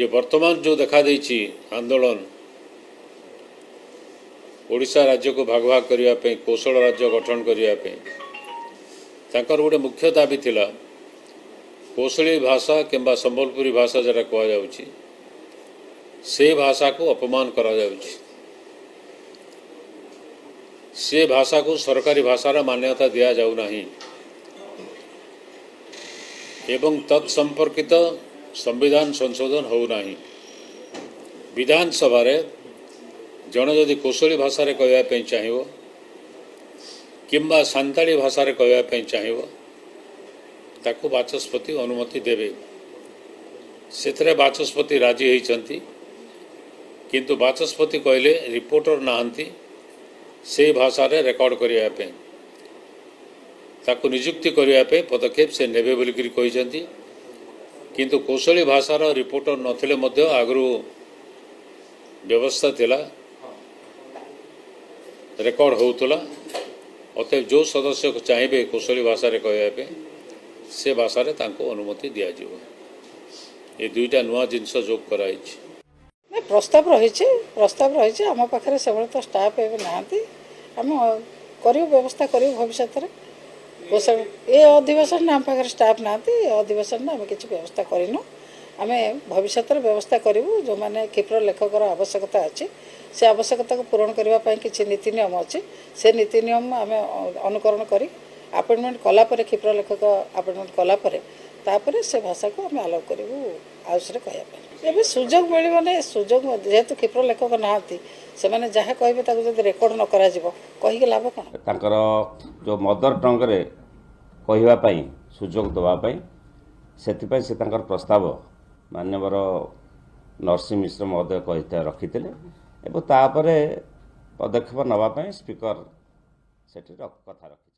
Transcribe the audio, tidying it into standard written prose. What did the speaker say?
जे वर्तमान जो देखा देछि आंदोलन ओडिशा राज्य को भाग भाग करने कौशल राज्य गठन करने गोटे मुख्य दाबी थिला कौशली भाषा किंबा संबलपुरी भाषा जरा कहुच्छी से भाषा को अपमान करा जाउछि से भाषा को सरकारी भाषार मान्यता दिया जाउ नाही एवं तत्संपर्कित संविधान संशोधन हो नाही विधानसभा रे जन जदि कौशली भाषा रे कहवाई चाहिए किंबा सांताली भाषा रे कहवाई चाहिए ताकू बाचस्पति अनुमति देवे से बाचस्पति राजी होती किंतु बाचस्पति कहले रिपोर्टर नहांती से भाषा रे रेकर्ड करने ताकू नियुक्ति करने पदक्षेप से नेबे बोलिकी कहते किंतु कौशली भाषार रिपोर्टर नथिले मध्य आगरू व्यवस्था थिला रेकर्ड होउतला अतएव जो सदस्य को चाहिए कौशली भाषा रे कहवाई से भाषा रे तांको अनुमति दिया जिवो ये दुईटा नुआ जिनस जोग कराई प्रस्ताव रही आम पाखे से तो स्टाफ एवं नहांती आम करूँ व्यवस्था करूँ भविष्य में कौशल ये अधिवेशन आम पाखे स्टाफ नहांती अधिवेशन आम किसी व्यवस्था करूँ आम भविष्य में व्यवस्था करूँ जो मैंने क्षिप्र लेखकर आवश्यकता अच्छी से आवश्यकता को पूरण करने किसी नीति नियम अच्छी से नीति नियम आम अनुकरण कर अपॉइंटमेंट कलापर क्षिप्र लेखक अपॉइंटमेंट कलापर तापर से भाषा को आम आलाउ करूँ हाउस रे कहवाई एवं सुजोग मिलने सुजोग जेहेतु क्षिप्र लेखक नहांती से मैंने जहाँ कहे जब रेकर्ड न करा कहीकि लाभ कौन तांकर जो मदर टंग रे कहवाई सुजोग देवाई से तांकर प्रस्ताव मान्यवर नरसिंह मिश्र महोदय कही रखी तापर पदक्षेप नापी स्पीकर से कथा रखी।